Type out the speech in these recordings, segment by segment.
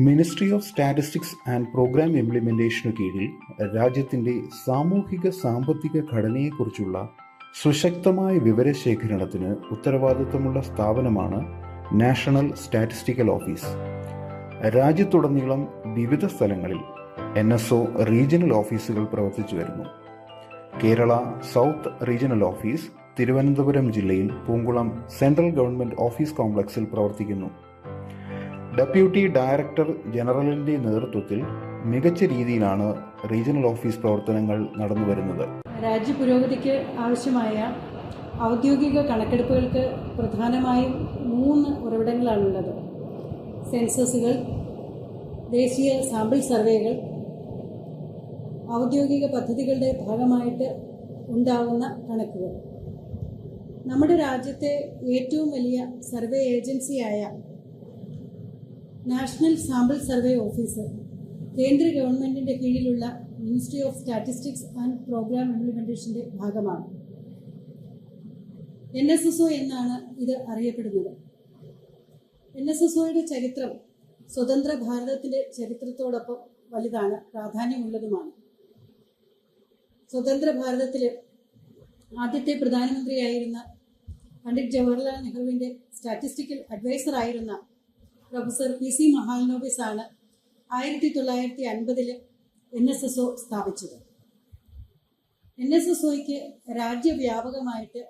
Ministry of statistics and programme ഇംപ്ലിമെന്റേഷനു കീഴിൽ രാജ്യത്തിൻ്റെ സാമൂഹിക സാമ്പത്തിക ഘടനയെക്കുറിച്ചുള്ള സുശക്തമായ വിവരശേഖരണത്തിന് ഉത്തരവാദിത്തമുള്ള സ്ഥാപനമാണ് നാഷണൽ സ്റ്റാറ്റിസ്റ്റിക്കൽ ഓഫീസ്. രാജ്യത്തുടനീളം വിവിധ സ്ഥലങ്ങളിൽ NSO റീജിയണൽ ഓഫീസുകൾ പ്രവർത്തിച്ചു വരുന്നു. Kerala south regional office Thiruvananthapuram ജില്ലയിൽ പൂങ്കുളം സെൻട്രൽ ഗവൺമെൻറ് ഓഫീസ് കോംപ്ലക്സിൽ പ്രവർത്തിക്കുന്നു. ഡെപ്യൂട്ടി ഡയറക്ടർ ജനറലിൻ്റെ നേതൃത്വത്തിൽ മികച്ച രീതിയിലാണ് റീജിയണൽ ഓഫീസ് പ്രവർത്തനങ്ങൾ നടന്നുവരുന്നത്. രാജ്യ പുരോഗതിക്ക് ആവശ്യമായ ഔദ്യോഗിക കണക്കെടുപ്പുകൾക്ക് പ്രധാനമായും 3 ഉറവിടങ്ങളാണുള്ളത്. സെൻസസുകൾ, ദേശീയ സാമ്പിൾ സർവേകൾ, ഔദ്യോഗിക പദ്ധതികളുടെ ഭാഗമായിട്ട് ഉണ്ടാകുന്ന കണക്കുകൾ. നമ്മുടെ രാജ്യത്തെ ഏറ്റവും വലിയ സർവേ ഏജൻസിയായ നാഷണൽ സാമ്പിൾ സർവേ ഓഫീസ് കേന്ദ്ര ഗവൺമെൻറ്റിൻ്റെ കീഴിലുള്ള ministry of statistics and programme ഇംപ്ലിമെൻറ്റേഷൻ്റെ ഭാഗമാണ്. NSSO എന്നാണ് ഇത് അറിയപ്പെടുന്നത്. NSSOയുടെ ചരിത്രം സ്വതന്ത്ര ഭാരതത്തിൻ്റെ ചരിത്രത്തോടൊപ്പം വലുതാണ്, പ്രാധാന്യമുള്ളതുമാണ്. സ്വതന്ത്ര ഭാരതത്തിൽ ആദ്യത്തെ പ്രധാനമന്ത്രിയായിരുന്ന പണ്ഡിറ്റ് ജവഹർലാൽ നെഹ്റുവിൻ്റെ സ്റ്റാറ്റിസ്റ്റിക്കൽ അഡ്വൈസറായിരുന്ന പ്രൊഫസർ PC മഹാലനോബിസ് ആണ് 1950 NSSO സ്ഥാപിച്ചത്. NSSOയ്ക്ക് രാജ്യവ്യാപകമായിട്ട്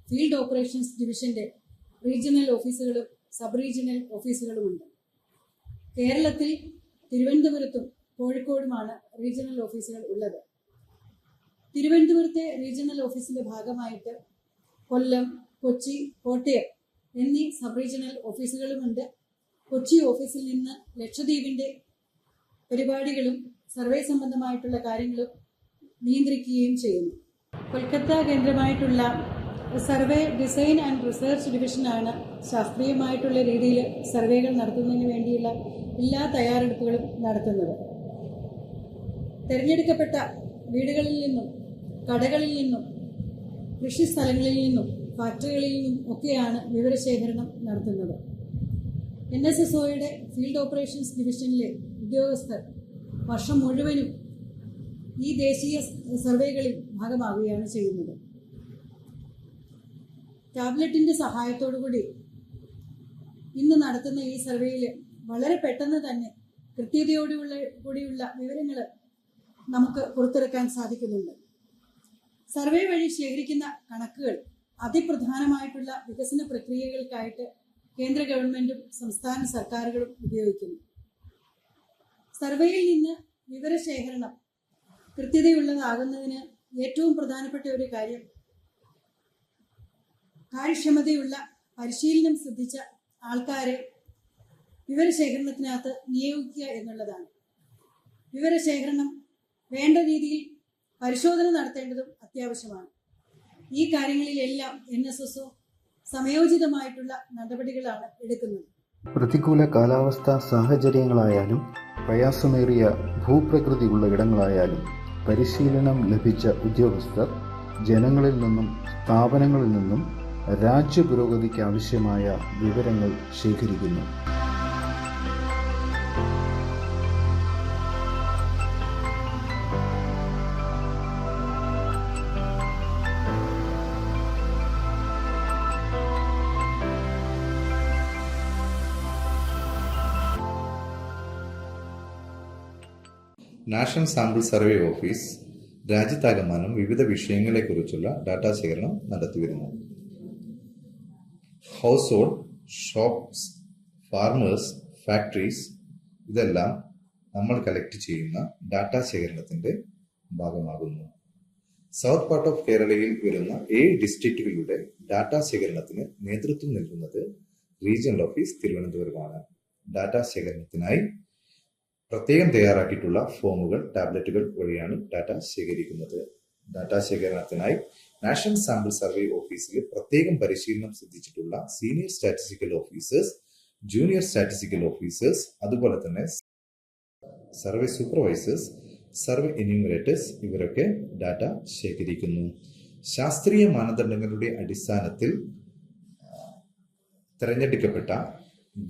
ഫീൽഡ് ഓപ്പറേഷൻസ് ഡിവിഷൻ്റെ റീജിയണൽ ഓഫീസുകളും സബ് റീജിയണൽ ഓഫീസുകളുമുണ്ട്. കേരളത്തിൽ തിരുവനന്തപുരത്തും കോഴിക്കോടുമാണ് റീജിയണൽ ഓഫീസുകൾ ഉള്ളത്. തിരുവനന്തപുരത്തെ റീജിയണൽ ഓഫീസിൻ്റെ ഭാഗമായിട്ട് കൊല്ലം, കൊച്ചി, കോട്ടയം എന്നീ സബ് റീജിയണൽ ഓഫീസുകളുമുണ്ട്. കൊച്ചി ഓഫീസിൽ നിന്ന് ലക്ഷദ്വീപിൻ്റെ പരിപാടികളും സർവേ സംബന്ധമായിട്ടുള്ള കാര്യങ്ങളും നിയന്ത്രിക്കുകയും ചെയ്യുന്നു. കൊൽക്കത്ത കേന്ദ്രമായിട്ടുള്ള സർവേ ഡിസൈൻ ആൻഡ് റിസർച്ച് ഡിവിഷനാണ് ശാസ്ത്രീയമായിട്ടുള്ള രീതിയിൽ സർവേകൾ നടത്തുന്നതിന് വേണ്ടിയുള്ള എല്ലാ തയ്യാറെടുപ്പുകളും നടത്തുന്നത്. തിരഞ്ഞെടുക്കപ്പെട്ട വീടുകളിൽ നിന്നും, കടകളിൽ നിന്നും, കൃഷി സ്ഥലങ്ങളിൽ നിന്നും, ഫാക്ടറികളിൽ നിന്നും ഒക്കെയാണ് വിവരശേഖരണം നടത്തുന്നത്. NSSOയുടെ ഫീൽഡ് ഓപ്പറേഷൻസ് ഡിവിഷനിലെ ഉദ്യോഗസ്ഥർ വർഷം മുഴുവനും ഈ ദേശീയ സർവേകളിൽ ഭാഗമാവുകയാണ് ചെയ്യുന്നത്. ടാബ്ലറ്റിൻ്റെ സഹായത്തോടുകൂടി ഇന്ന് നടത്തുന്ന ഈ സർവേയിൽ വളരെ പെട്ടെന്ന് തന്നെ കൃത്യതയോടുകൂടിയുള്ള വിവരങ്ങൾ നമുക്ക് പുറത്തിറക്കാൻ സാധിക്കുന്നുണ്ട്. സർവേ വഴി ശേഖരിക്കുന്ന കണക്കുകൾ അതിപ്രധാനമായിട്ടുള്ള വികസന പ്രക്രിയകൾക്കായിട്ട് കേന്ദ്ര ഗവൺമെൻറ്റും സംസ്ഥാന സർക്കാരുകളും ഉപയോഗിക്കുന്നു. സർവേയിൽ നിന്ന് വിവരശേഖരണം കൃത്യതയുള്ളതാകുന്നതിന് ഏറ്റവും പ്രധാനപ്പെട്ട ഒരു കാര്യം കാര്യക്ഷമതയുള്ള പരിശീലനം സിദ്ധിച്ച ആൾക്കാരെ വിവരശേഖരണത്തിനകത്ത് നിയോഗിക്കുക എന്നുള്ളതാണ്. വിവരശേഖരണം വേണ്ട രീതിയിൽ പരിശോധന നടത്തേണ്ടതും അത്യാവശ്യമാണ്. ഈ കാര്യങ്ങളിലെല്ലാം NSSO സമയോചിതമായിട്ടുള്ള നടപടികളാണ് എടുക്കുന്നത്. പ്രതികൂല കാലാവസ്ഥാ സാഹചര്യങ്ങളായാലും പ്രയാസമേറിയ ഭൂപ്രകൃതി ഉള്ള ഇടങ്ങളായാലും പരിശീലനം ലഭിച്ച ഉദ്യോഗസ്ഥർ ജനങ്ങളിൽ നിന്നും സ്ഥാപനങ്ങളിൽ നിന്നും രാജ്യപുരോഗതിക്ക് ആവശ്യമായ വിവരങ്ങൾ ശേഖരിക്കുന്നു. നാഷണൽ സാമ്പിൾ സർവേ ഓഫീസ് രാജ്യത്താകമാനം വിവിധ വിഷയങ്ങളെക്കുറിച്ചുള്ള ഡാറ്റാ ശേഖരണം നടത്തിവരുന്നു. Household, shops, farmers, factories ഇതെല്ലാം നമ്മൾ കളക്ട് ചെയ്യുന്ന ഡാറ്റാ ശേഖരണത്തിൻ്റെ ഭാഗമാകുന്നു. സൗത്ത് പാർട്ട് ഓഫ് കേരളയിൽ വരുന്ന 7 ഡിസ്ട്രിക്റ്റുകളുടെ ഡാറ്റാ ശേഖരണത്തിന് നേതൃത്വം നൽകുന്നത് റീജിയണൽ ഓഫീസ് തിരുവനന്തപുരമാണ്. ഡാറ്റാ ശേഖരണത്തിനായി പ്രത്യേകം തയ്യാറാക്കിയിട്ടുള്ള ഫോമുകൾ, ടാബ്ലറ്റുകൾ വഴിയാണ് ഡാറ്റ ശേഖരിക്കുന്നത്. ഡാറ്റാ ശേഖരണത്തിനായി നാഷണൽ സാമ്പിൾ സർവേ ഓഫീസിൽ പ്രത്യേകം പരിശീലനം സിദ്ധിച്ചിട്ടുള്ള senior statistical officers, junior statistical officers, അതുപോലെ തന്നെ സർവേ സൂപ്പർവൈസേഴ്സ്, സർവേ എന്യൂമറേറ്റേഴ്സ് ഇവരൊക്കെ ഡാറ്റ ശേഖരിക്കുന്നു. ശാസ്ത്രീയ മാനദണ്ഡങ്ങളുടെ അടിസ്ഥാനത്തിൽ തിരഞ്ഞെടുക്കപ്പെട്ട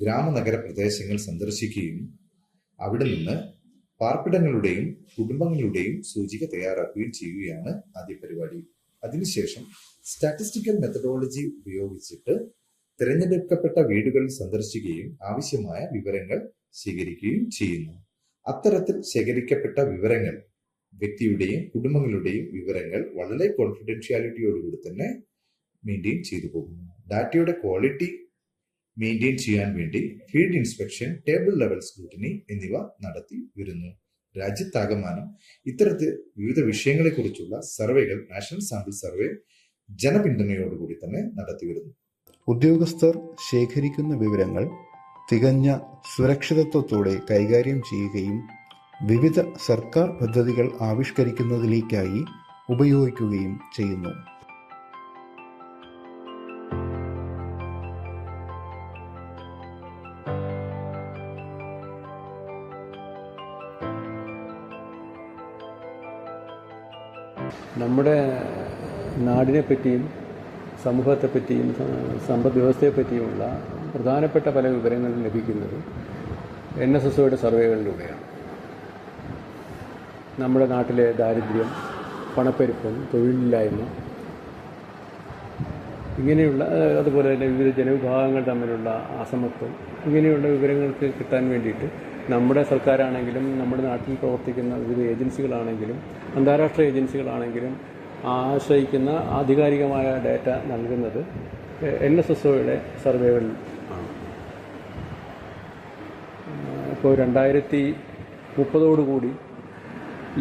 ഗ്രാമനഗര പ്രദേശങ്ങൾ സന്ദർശിക്കുകയും അവിടെ നിന്ന് പാർപ്പിടങ്ങളുടെയും കുടുംബങ്ങളുടെയും സൂചിക തയ്യാറാക്കുകയും ചെയ്യുകയാണ് ആദ്യ പരിപാടി. അതിനുശേഷം സ്റ്റാറ്റിസ്റ്റിക്കൽ മെത്തഡോളജി ഉപയോഗിച്ചിട്ട് തിരഞ്ഞെടുക്കപ്പെട്ട വീടുകൾ സന്ദർശിക്കുകയും ആവശ്യമായ വിവരങ്ങൾ ശേഖരിക്കുകയും ചെയ്യുന്നു. അത്തരത്തിൽ ശേഖരിക്കപ്പെട്ട വിവരങ്ങൾ, വ്യക്തിയുടെയും കുടുംബങ്ങളുടെയും വിവരങ്ങൾ വളരെ കോൺഫിഡൻഷ്യാലിറ്റിയോടുകൂടി തന്നെ മെയിൻറ്റെയിൻ ചെയ്തു പോകുന്നു. ഡാറ്റയുടെ ക്വാളിറ്റി മെയിൻറ്റെയിൻ ചെയ്യാൻ വേണ്ടി field inspection, table level scrutiny എന്നിവ നടത്തി വരുന്നു. രാജ്യത്താകമാനം ഇത്തരത്തിൽ വിവിധ വിഷയങ്ങളെക്കുറിച്ചുള്ള സർവേകൾ നാഷണൽ സാമ്പിൾ സർവേ ജനപിന്തുണയോടുകൂടി തന്നെ നടത്തി വരുന്നു. ഉദ്യോഗസ്ഥർ ശേഖരിക്കുന്ന വിവരങ്ങൾ തികഞ്ഞ സുരക്ഷിതത്വത്തോടെ കൈകാര്യം ചെയ്യുകയും വിവിധ സർക്കാർ പദ്ധതികൾ ആവിഷ്കരിക്കുന്നതിലേക്കായി ഉപയോഗിക്കുകയും ചെയ്യുന്നു. നമ്മുടെ നാടിനെപ്പറ്റിയും സമൂഹത്തെപ്പറ്റിയും സമ്പദ് വ്യവസ്ഥയെപ്പറ്റിയുമുള്ള പ്രധാനപ്പെട്ട പല വിവരങ്ങളും ലഭിക്കുന്നത് NSSOയുടെ സർവേകളിലൂടെയാണ്. നമ്മുടെ നാട്ടിലെ ദാരിദ്ര്യം, പണപ്പെരുപ്പം, തൊഴിലില്ലായ്മ, ഇങ്ങനെയുള്ള, അതുപോലെ തന്നെ വിവിധ ജനവിഭാഗങ്ങൾ തമ്മിലുള്ള അസമത്വം, ഇങ്ങനെയുള്ള വിവരങ്ങൾക്ക് കിട്ടാൻ വേണ്ടിയിട്ട് നമ്മുടെ സർക്കാരാണെങ്കിലും നമ്മുടെ നാട്ടിൽ പ്രവർത്തിക്കുന്ന വിവിധ ഏജൻസികളാണെങ്കിലും അന്താരാഷ്ട്ര ഏജൻസികളാണെങ്കിലും ആശ്രയിക്കുന്ന ആധികാരികമായ ഡാറ്റ നൽകുന്നത് NSSOയുടെ സർവേകളിൽ ആണ്. ഇപ്പോൾ 2030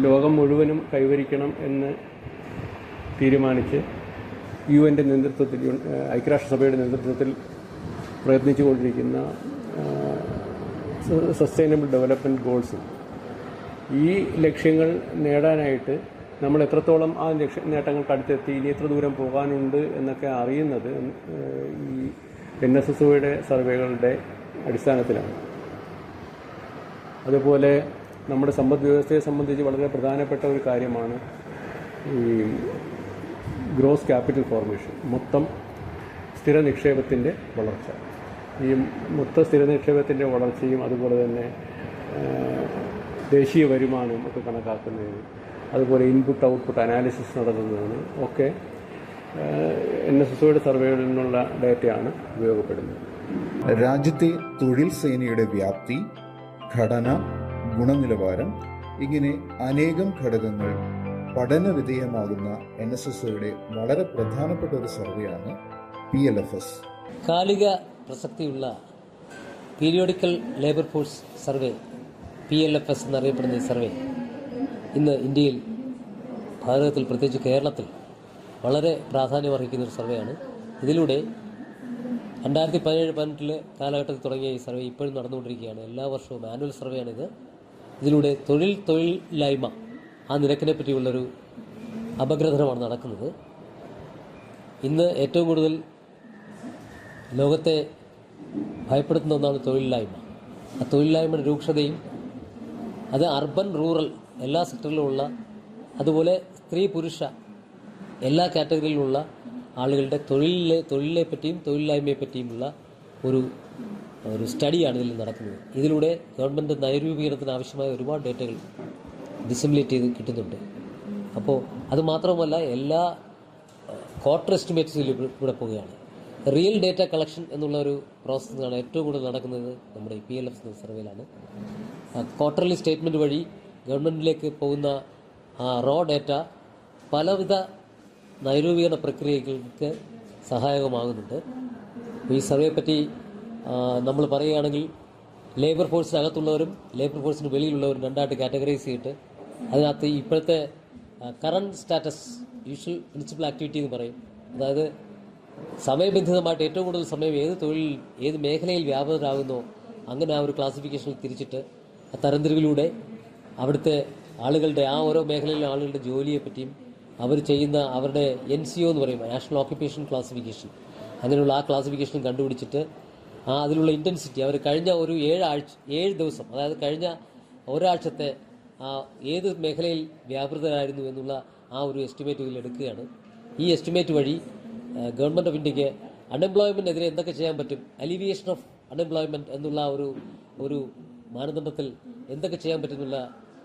ലോകം മുഴുവനും കൈവരിക്കണം എന്ന് തീരുമാനിച്ച് UN-ന്റെ നേതൃത്വത്തിൽ, ഐക്യരാഷ്ട്രസഭയുടെ നേതൃത്വത്തിൽ പ്രയത്നിച്ചുകൊണ്ടിരിക്കുന്ന സസ്റ്റൈനബിൾ ഡെവലപ്മെൻറ്റ് ഗോൾസും ഈ ലക്ഷ്യങ്ങൾ നേടാനായിട്ട് നമ്മൾ എത്രത്തോളം ആ നേട്ടങ്ങൾക്ക് അടുത്തെത്തി, ഇനി എത്ര ദൂരം പോകാനുണ്ട് എന്നൊക്കെ അറിയുന്നത് ഈ NSSOയുടെ സർവേകളുടെ അടിസ്ഥാനത്തിലാണ്. അതുപോലെ നമ്മുടെ സമ്പദ് വ്യവസ്ഥയെ സംബന്ധിച്ച് വളരെ പ്രധാനപ്പെട്ട ഒരു കാര്യമാണ് ഈ ഗ്രോസ് ക്യാപിറ്റൽ ഫോർമേഷൻ, മൊത്തം സ്ഥിര നിക്ഷേപത്തിൻ്റെ വളർച്ച. ഈ മൊത്ത സ്ഥിര നിക്ഷേപത്തിൻ്റെ വളർച്ചയും അതുപോലെ തന്നെ ദേശീയ വരുമാനവും ഒക്കെ കണക്കാക്കുന്നതിന്, അതുപോലെ ഇൻപുട്ട് ഔട്ട്പുട്ട് അനാലിസിസ് നടത്തുന്നതിന് ഒക്കെ NSSOയുടെ സർവേകളിൽ നിന്നുള്ള ഡാറ്റയാണ് ഉപയോഗപ്പെടുന്നത്. രാജ്യത്തെ തൊഴിൽ സേനയുടെ വ്യാപ്തി, ഘടന, ഗുണനിലവാരം, ഇങ്ങനെ അനേകം ഘടകങ്ങൾ പഠന വിധേയമാകുന്ന NSSOയുടെ വളരെ പ്രധാനപ്പെട്ട ഒരു സർവേയാണ് PLFS. കാലിക പ്രസക്തിയുള്ള periodical labour force survey, PLFS എന്നറിയപ്പെടുന്ന ഈ സർവേ ഇന്ന് ഇന്ത്യയിൽ, ഭാരതത്തിൽ, പ്രത്യേകിച്ച് കേരളത്തിൽ വളരെ പ്രാധാന്യമർഹിക്കുന്ന ഒരു സർവേയാണ്. ഇതിലൂടെ 2017-18 കാലഘട്ടത്തിൽ തുടങ്ങിയ ഈ സർവേ ഇപ്പോഴും നടന്നുകൊണ്ടിരിക്കുകയാണ്. എല്ലാ വർഷവും ആനുവൽ സർവേയാണിത്. ഇതിലൂടെ തൊഴിലില്ലായ്മ ആ നിരക്കിനെ പറ്റിയുള്ളൊരു അപഗ്രഥനമാണ് നടക്കുന്നത്. ഇന്ന് ഏറ്റവും കൂടുതൽ ലോകത്തെ ഭയപ്പെടുത്തുന്ന ഒന്നാണ് തൊഴിലില്ലായ്മ. ആ തൊഴിലില്ലായ്മയുടെ രൂക്ഷതയും അത് അർബൻ, റൂറൽ എല്ലാ സെക്ടറിലുമുള്ള, അതുപോലെ സ്ത്രീ പുരുഷ എല്ലാ കാറ്റഗറിയിലുള്ള ആളുകളുടെ തൊഴിലിനെ പറ്റിയും തൊഴിലില്ലായ്മയെ പറ്റിയുമുള്ള ഒരു സ്റ്റഡിയാണ് ഇതിൽ നടക്കുന്നത്. ഇതിലൂടെ ഗവൺമെൻറ് നയരൂപീകരണത്തിന് ആവശ്യമായ ഒരുപാട് ഡേറ്റകൾ ഡിസിമിലേറ്റ് ചെയ്ത് കിട്ടുന്നുണ്ട്. അപ്പോൾ അത് മാത്രമല്ല, എല്ലാ ക്വാർട്ടർ എസ്റ്റിമേറ്റ്സിലും ഇവിടെ പോവുകയാണ്. റിയൽ ഡേറ്റ കളക്ഷൻ എന്നുള്ള ഒരു പ്രോസസ്സാണ് ഏറ്റവും കൂടുതൽ നടക്കുന്നത് നമ്മുടെ PLFS സർവേയിലാണ്. ക്വാർട്ടർലി സ്റ്റേറ്റ്മെൻറ്റ് വഴി ഗവൺമെൻറ്റിലേക്ക് പോകുന്ന റോ ഡേറ്റ പലവിധ നയരൂപീകരണ പ്രക്രിയകൾക്ക് സഹായകമാകുന്നുണ്ട്. ഈ സർവേയെ പറ്റി നമ്മൾ പറയുകയാണെങ്കിൽ ലേബർ ഫോഴ്സിനകത്തുള്ളവരും ലേബർ ഫോഴ്സിന് വെളിയിലുള്ളവരും രണ്ടായിട്ട് കാറ്റഗറൈസ് ചെയ്തിട്ട് അതിനകത്ത് ഇപ്പോഴത്തെ current status, usual principal activity എന്ന് പറയും. അതായത് സമയബന്ധിതമായിട്ട് ഏറ്റവും കൂടുതൽ സമയം ഏത് മേഖലയിൽ വ്യാപകരാകുന്നോ അങ്ങനെ ആ ഒരു ക്ലാസിഫിക്കേഷനിൽ തിരിച്ചിട്ട് തരംതിരിവിലൂടെ അവിടുത്തെ ആളുകളുടെ, ആ ഓരോ മേഖലയിലെ ആളുകളുടെ ജോലിയെപ്പറ്റിയും അവർ ചെയ്യുന്ന അവരുടെ NCO എന്ന് പറയും, നാഷണൽ ഓക്യുപ്പേഷൻ ക്ലാസിഫിക്കേഷൻ, അങ്ങനെയുള്ള ആ ക്ലാസിഫിക്കേഷൻ കണ്ടുപിടിച്ചിട്ട് അതിലുള്ള ഇൻറ്റൻസിറ്റി അവർ കഴിഞ്ഞ ഒരു 7 ദിവസം, അതായത് കഴിഞ്ഞ ഒരാഴ്ചത്തെ ഏത് മേഖലയിൽ വ്യാപൃതരായിരുന്നു എന്നുള്ള ആ ഒരു എസ്റ്റിമേറ്റ് ഇതിൽ എടുക്കുകയാണ്. ഈ എസ്റ്റിമേറ്റ് വഴി ഗവൺമെൻറ് ഓഫ് ഇന്ത്യക്ക് അൺഎംപ്ലോയ്മെൻറ്റിനെതിരെ എന്തൊക്കെ ചെയ്യാൻ പറ്റും, അലിവിയേഷൻ ഓഫ് അൺഎംപ്ലോയ്മെൻറ്റ് എന്നുള്ള ഒരു മാനദണ്ഡത്തിൽ എന്തൊക്കെ ചെയ്യാൻ പറ്റുന്നുള്ള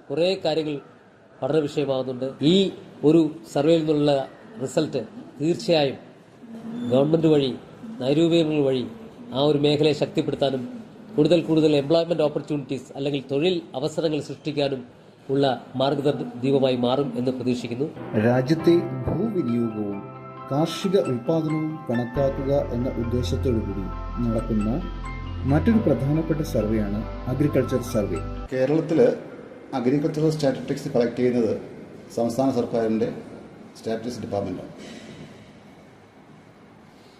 കുറേ കാര്യങ്ങൾ പഠന വിഷയമാകുന്നുണ്ട്. ഈ ഒരു സർവേയിൽ നിന്നുള്ള റിസൾട്ട് തീർച്ചയായും ഗവൺമെൻറ് വഴി, നയരൂപീകരണങ്ങൾ വഴി ആ ഒരു മേഖലയെ ശക്തിപ്പെടുത്താനും കൂടുതൽ എംപ്ലോയ്മെൻറ്റ് ഓപ്പർച്യൂണിറ്റീസ് അല്ലെങ്കിൽ തൊഴിൽ അവസരങ്ങൾ സൃഷ്ടിക്കാനും ഉള്ള മാർഗദീപമായി മാറും എന്ന് പ്രതീക്ഷിക്കുന്നു. രാജ്യത്തെ ഭൂവിനിയോഗവും കാർഷിക ഉൽപാദനവും കണക്കാക്കുക എന്ന ഉദ്ദേശത്തോടുകൂടി നടക്കുന്ന മറ്റൊരു പ്രധാനപ്പെട്ട സർവേയാണ് അഗ്രികൾച്ചർ സർവേ. കേരളത്തിൽ അഗ്രികൾച്ചറൽ സ്റ്റാറ്റിസ്റ്റിക്സ് കളക്ട് ചെയ്യുന്നത് സംസ്ഥാന സർക്കാരിൻ്റെ സ്റ്റാറ്റിസ്റ്റിക്സ് ഡിപ്പാർട്ട്മെൻറ്റാണ്.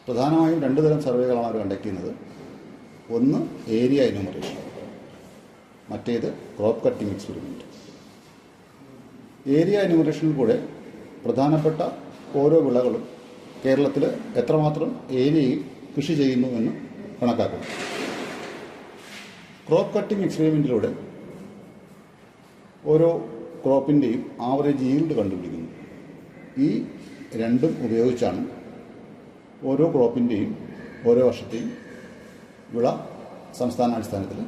പ്രധാനമായും 2 തരം സർവേകളാണ് അവർ കണ്ടക്ട് ചെയ്യുന്നത്. ഒന്ന് ഏരിയ എന്യൂമറേഷൻ, മറ്റേത് ക്രോപ്പ് കട്ടിംഗ് എക്സ്പെരിമെൻറ്റ്. ഏരിയ എന്യൂമറേഷനിൽ കൂടെ പ്രധാനപ്പെട്ട ഓരോ വിളകളും കേരളത്തിൽ എത്രമാത്രം ഏരിയയിൽ കൃഷി ചെയ്യുന്നു എന്ന് കണക്കാക്കുന്നു. ക്രോപ്പ് കട്ടിംഗ് എക്സ്പെരിമെൻറ്റിലൂടെ ഓരോ ക്രോപ്പിൻ്റെയും ആവറേജ് ഈൽഡ് കണ്ടുപിടിക്കുന്നു. ഈ രണ്ടും ഉപയോഗിച്ചാണ് ഓരോ ക്രോപ്പിൻ്റെയും ഓരോ വർഷത്തെയും വിള സംസ്ഥാനാടിസ്ഥാനത്തിൽ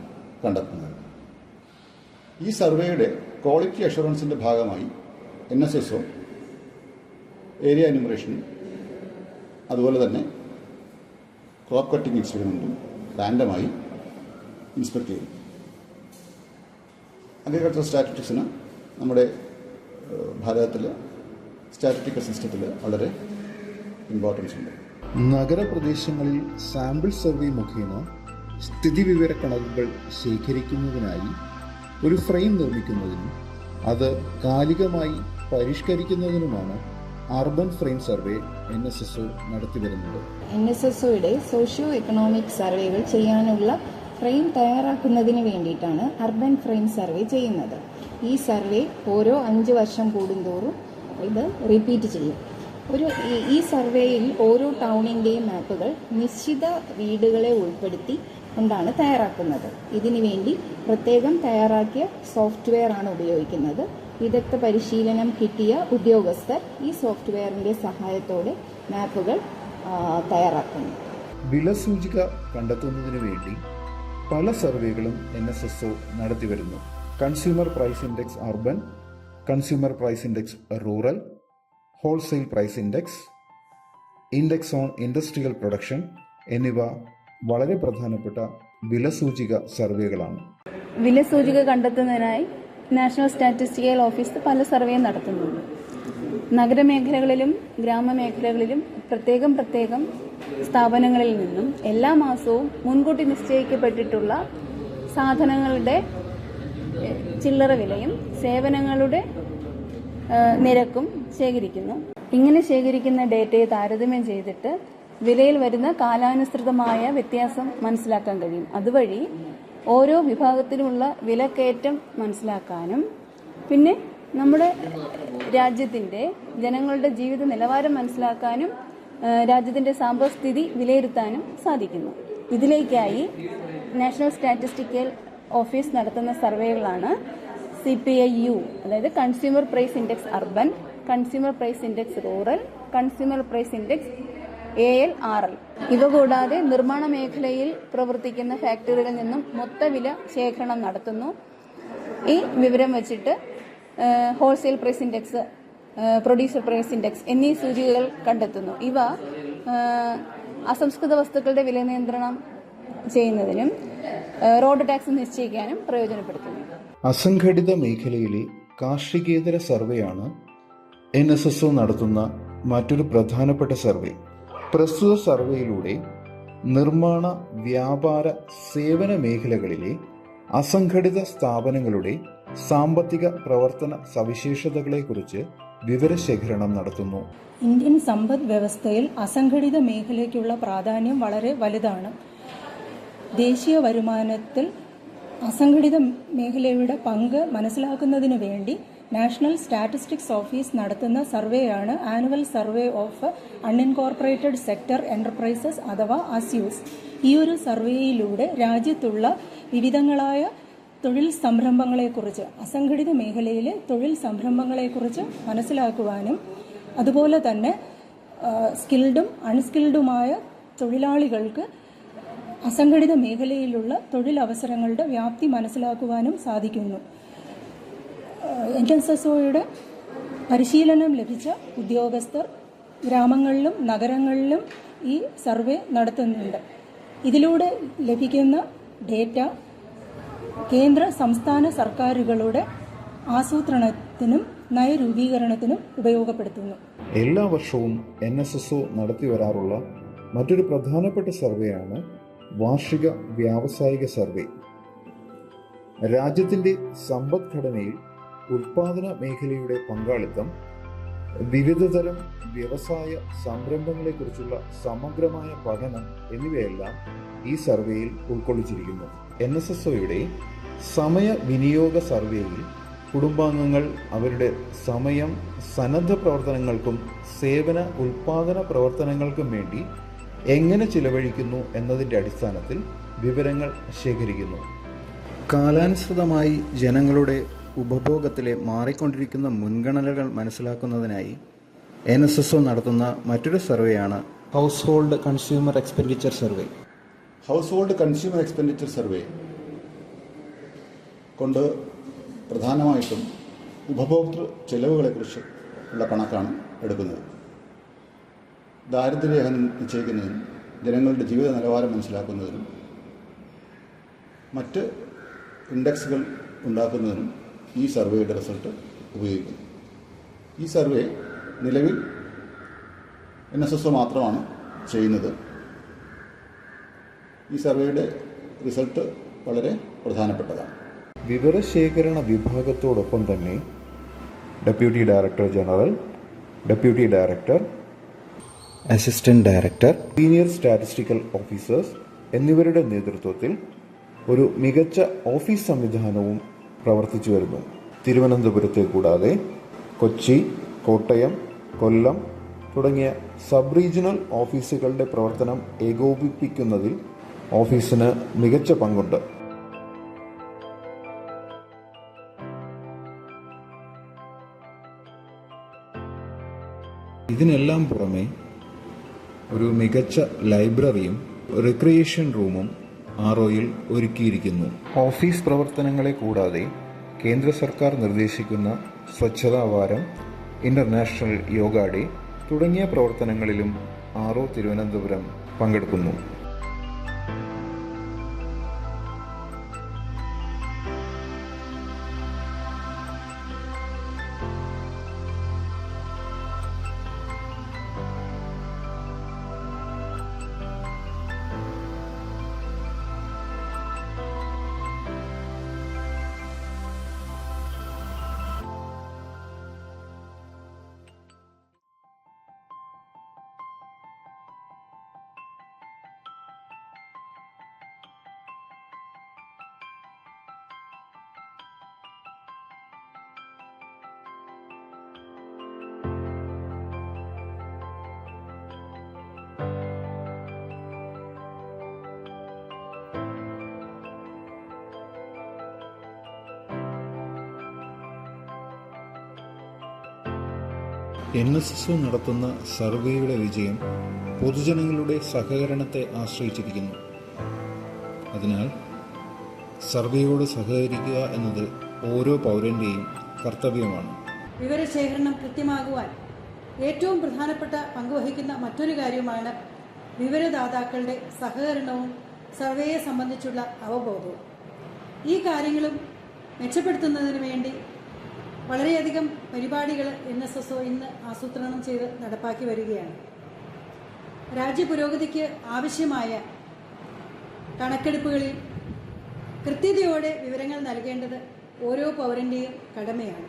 കണ്ടെത്തുന്നത്. ഈ സർവേയുടെ ക്വാളിറ്റി അഷുറൻസിൻ്റെ ഭാഗമായി NSSO ഏരിയ എന്യൂമറേഷനും അതുപോലെ തന്നെ ക്രോപ്പ് കട്ടിംഗ് എക്സ്പെരിമെൻറ്റും റാൻഡമായി ഇൻസ്പെക്ട് ചെയ്യും. അഗ്രികൾച്ചർ സ്റ്റാറ്റിസ്റ്റിക്സിന് നമ്മുടെ ഭാരതത്തിലെ സ്റ്റാറ്റിസ്റ്റിക്കൽ സിസ്റ്റത്തിൽ വളരെ ഇമ്പോർട്ടൻസ് ഉണ്ട്. നഗരപ്രദേശങ്ങളിൽ സാമ്പിൾ സർവേ മുഖേന സ്ഥിതിവിവര കണക്കുകൾ ശേഖരിക്കുന്നതിനായി ഒരു ഫ്രെയിം നിർമ്മിക്കുന്നതിനും അത് കാലികമായി പരിഷ്കരിക്കുന്നതിനുമാണ് അർബൻ ഫ്രെയിം സർവേ NSSO നടത്തിവരുന്നത്. NSSOയുടെ സോഷ്യോ എക്കണോമിക് സർവേകൾ ചെയ്യാനുള്ള ഫ്രെയിം തയ്യാറാക്കുന്നതിന് വേണ്ടിയിട്ടാണ് അർബൻ ഫ്രെയിം സർവേ ചെയ്യുന്നത്. ഈ സർവേ ഓരോ 5 വർഷം കൂടുന്തോറും ഇത് റിപ്പീറ്റ് ചെയ്യും. ഈ സർവേയിൽ ഓരോ ടൗണിൻ്റെയും മാപ്പുകൾ നിശ്ചിത വീടുകളെ ഉൾപ്പെടുത്തി കൊണ്ടാണ് തയ്യാറാക്കുന്നത്. ഇതിനു വേണ്ടി പ്രത്യേകം തയ്യാറാക്കിയ സോഫ്റ്റ്വെയർ ആണ് ഉപയോഗിക്കുന്നത്. വിദഗ്ധ പരിശീലനം കിട്ടിയ ഉദ്യോഗസ്ഥർ ഈ സോഫ്റ്റ്വെയറിൻ്റെ സഹായത്തോടെ മാപ്പുകൾ തയ്യാറാക്കുന്നു. വിലസൂചിക കണ്ടെത്തുന്നതിന് വേണ്ടി പല സർവേകളും NSSO നടത്തിവരുന്നു. Consumer price index urban, consumer price index rural, wholesale price index, index on industrial production എന്നിവ വളരെ പ്രധാനപ്പെട്ട വിലസൂചിക സർവേകളാണ്. വിലസൂചിക കണ്ടെത്തുന്നതിനായി നാഷണൽ സ്റ്റാറ്റിസ്റ്റിക്കൽ ഓഫീസ് പല സർവേയും നടത്തുന്നുണ്ട്. നഗരമേഖലകളിലും ഗ്രാമമേഖലകളിലും പ്രത്യേകം സ്ഥാപനങ്ങളിൽ നിന്നും എല്ലാ മാസവും മുൻകൂട്ടി നിശ്ചയിക്കപ്പെട്ടിട്ടുള്ള സാധനങ്ങളുടെ ചില്ലറ വിലയും സേവനങ്ങളുടെ നിരക്കും ശേഖരിക്കുന്നു. ഇങ്ങനെ ശേഖരിക്കുന്ന ഡേറ്റയെ താരതമ്യം ചെയ്തിട്ട് വിലയിൽ വരുന്ന കാലാനുസൃതമായ വ്യത്യാസം മനസ്സിലാക്കാൻ കഴിയും. അതുവഴി ഓരോ വിഭാഗത്തിലുമുള്ള വിലക്കയറ്റം മനസ്സിലാക്കാനും പിന്നെ നമ്മുടെ രാജ്യത്തിൻ്റെ ജനങ്ങളുടെ ജീവിത നിലവാരം മനസ്സിലാക്കാനും രാജ്യത്തിൻ്റെ സാമ്പത്തികസ്ഥിതി വിലയിരുത്താനും സാധിക്കുന്നു. ഇതിലേക്കായി നാഷണൽ സ്റ്റാറ്റിസ്റ്റിക്കൽ ഓഫീസ് നടത്തുന്ന സർവേകളാണ് CPIU, അതായത് consumer price index urban, consumer price index rural, consumer price index ALRL. ഇവ കൂടാതെ നിർമ്മാണ മേഖലയിൽ പ്രവർത്തിക്കുന്ന ഫാക്ടറികളിൽ നിന്നും മൊത്തവില ശേഖരണം നടത്തുന്നു. ഈ വിവരം വച്ചിട്ട് wholesale price index, producer price index എന്നീ സൂചികകൾ കണ്ടെത്തുന്നു. ഇവ അസംസ്കൃത വസ്തുക്കളുടെ വില നിയന്ത്രണം ചെയ്യുന്നതിനും റോഡ് ടാക്സ് നിശ്ചയിക്കാനും പ്രയോജനപ്പെടുത്തുന്നു. അസംഘടിത മേഖലയിലെ കാർഷികേതര സർവേയാണ് NSSO നടത്തുന്ന മറ്റൊരു പ്രധാനപ്പെട്ട സർവേ. പ്രസ്തുത സർവേയിലൂടെ നിർമ്മാണ, വ്യാപാര, സേവന മേഖലകളിലെ അസംഘടിത സ്ഥാപനങ്ങളുടെ സാമ്പത്തിക പ്രവർത്തന സവിശേഷതകളെക്കുറിച്ച് വിവരശേഖരണം നടത്തുന്നു. ഇന്ത്യൻ സമ്പദ് വ്യവസ്ഥയിൽ അസംഘടിത മേഖലയ്ക്കുള്ള പ്രാധാന്യം വളരെ വലുതാണ്. ദേശീയ വരുമാനത്തിൽ അസംഘടിത മേഖലയുടെ പങ്ക് മനസ്സിലാക്കുന്നതിന് വേണ്ടി നാഷണൽ സ്റ്റാറ്റിസ്റ്റിക്സ് ഓഫീസ് നടത്തുന്ന സർവേയാണ് annual survey of unincorporated sector enterprises അഥവാ ASEUS. ഈ ഒരു സർവേയിലൂടെ രാജ്യത്തുള്ള വിവിധങ്ങളായ തൊഴിൽ സംരംഭങ്ങളെക്കുറിച്ച്, അസംഘടിത മേഖലയിലെ തൊഴിൽ സംരംഭങ്ങളെക്കുറിച്ച് മനസ്സിലാക്കുവാനും അതുപോലെ തന്നെ സ്കിൽഡും അൺസ്കിൽഡുമായ തൊഴിലാളികൾക്ക് അസംഘടിത മേഖലയിലുള്ള തൊഴിലവസരങ്ങളുടെ വ്യാപ്തി മനസ്സിലാക്കുവാനും സാധിക്കുന്നു. NSSOയുടെ പരിശീലനം ലഭിച്ച ഉദ്യോഗസ്ഥർ ഗ്രാമങ്ങളിലും നഗരങ്ങളിലും ഈ സർവേ നടത്തുന്നുണ്ട്. ഇതിലൂടെ ലഭിക്കുന്ന ഡേറ്റ കേന്ദ്ര സംസ്ഥാന സർക്കാരുകളുടെ ആസൂത്രണത്തിനും നയരൂപീകരണത്തിനും ഉപയോഗപ്പെടുത്തുന്നു. എല്ലാ വർഷവും NSSO നടത്തി വരാറുള്ള മറ്റൊരു പ്രധാനപ്പെട്ട സർവേയാണ് വാർഷിക വ്യാവസായിക സർവേ. രാജ്യത്തിൻ്റെ സമ്പദ്ഘടനയിൽ ഉൽപാദന മേഖലയുടെ പങ്കാളിത്തം, വിവിധതരം വ്യവസായ സംരംഭങ്ങളെക്കുറിച്ചുള്ള സമഗ്രമായ പഠനം എന്നിവയെല്ലാം ഈ സർവേയിൽ ഉൾക്കൊള്ളിച്ചിരിക്കുന്നു. NSSOയുടെ സമയ വിനിയോഗ സർവേയിൽ കുടുംബാംഗങ്ങൾ അവരുടെ സമയം സന്നദ്ധ പ്രവർത്തനങ്ങൾക്കും സേവന ഉൽപാദന പ്രവർത്തനങ്ങൾക്കും വേണ്ടി എങ്ങനെ ചിലവഴിക്കുന്നു എന്നതിൻ്റെ അടിസ്ഥാനത്തിൽ വിവരങ്ങൾ ശേഖരിക്കുന്നു. കാലാനുസൃതമായി ജനങ്ങളുടെ ഉപഭോഗത്തിലെ മാറിക്കൊണ്ടിരിക്കുന്ന മുൻഗണനകൾ മനസ്സിലാക്കുന്നതിനായി NSSO നടത്തുന്ന മറ്റൊരു സർവേയാണ് household consumer expenditure survey. Household consumer expenditure survey കൊണ്ട് പ്രധാനമായിട്ടും ഉപഭോക്തൃ ചെലവുകളെക്കുറിച്ച് ഉള്ള കണക്കാണ് എടുക്കുന്നത്. ദാരിദ്ര്യരേഖ നിശ്ചയിക്കുന്നതിനും ജനങ്ങളുടെ ജീവിത നിലവാരം മനസ്സിലാക്കുന്നതിനും മറ്റ് ഇൻഡെക്സുകൾ ഉണ്ടാക്കുന്നതിനും ഈ സർവേയുടെ റിസൾട്ട് ഉപയോഗിക്കുന്നു. ഈ സർവേ നിലവിൽ NSSO മാത്രമാണ് ചെയ്യുന്നത്. ഈ സർവേയുടെ റിസൾട്ട് വളരെ പ്രധാനപ്പെട്ടതാണ്. വിവരശേഖരണ വിഭാഗത്തോടൊപ്പം തന്നെ deputy director general, deputy director, assistant director, senior statistical officers എന്നിവരുടെ നേതൃത്വത്തിൽ ഒരു മികച്ച ഓഫീസ് സംവിധാനവും പ്രവർത്തിച്ചു വരുന്നു. തിരുവനന്തപുരത്തെ കൂടാതെ കൊച്ചി, കോട്ടയം, കൊല്ലം തുടങ്ങിയ സബ് റീജിയണൽ ഓഫീസുകളുടെ പ്രവർത്തനം ഏകോപിപ്പിക്കുന്നതിൽ ഓഫീസിന് മികച്ച പങ്കുണ്ട്. ഇതിനെല്ലാം പുറമെ ഒരു മികച്ച ലൈബ്രറിയും റിക്രിയേഷൻ റൂമും ROയിൽ ഒരുക്കിയിരിക്കുന്നു. ഓഫീസ് പ്രവർത്തനങ്ങളെ കൂടാതെ കേന്ദ്ര സർക്കാർ നിർദ്ദേശിക്കുന്ന സ്വച്ഛതാ വാരം, ഇന്റർനാഷണൽ യോഗ ഡേ തുടങ്ങിയ പ്രവർത്തനങ്ങളിലും RO തിരുവനന്തപുരം പങ്കെടുക്കുന്നു. NSSO നടത്തുന്ന സർവേയുടെ വിജയം പൊതുജനങ്ങളുടെ സഹകരണത്തെ ആശ്രയിച്ചിരിക്കുന്നു. അതിനാൽ സർവേയോട് സഹകരിക്കുക എന്നത് ഓരോ പൗരൻ്റെയും കർത്തവ്യമാണ്. വിവരശേഖരണം കൃത്യമാകുവാൻ ഏറ്റവും പ്രധാനപ്പെട്ട പങ്കുവഹിക്കുന്ന മറ്റൊരു കാര്യമാണ് വിവരദാതാക്കളുടെ സഹകരണവും സർവേയെ സംബന്ധിച്ചുള്ള അവബോധവും. ഈ കാര്യങ്ങളും മെച്ചപ്പെടുത്തുന്നതിന് വേണ്ടി വളരെയധികം പരിപാടികൾ NSSO ഇന്ന് ആസൂത്രണം ചെയ്ത് നടപ്പാക്കി വരികയാണ്. രാജ്യപുരോഗതിക്ക് ആവശ്യമായ കണക്കെടുപ്പുകളിൽ കൃത്യതയോടെ വിവരങ്ങൾ നൽകേണ്ടത് ഓരോ പൗരൻ്റെയും കടമയാണ്.